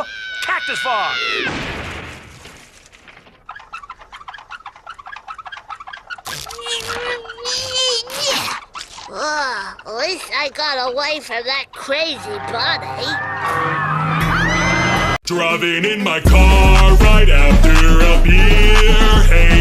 go! Cactus Fog! At least I got away from that crazy bunny. Driving in my car right after a beer. Hey,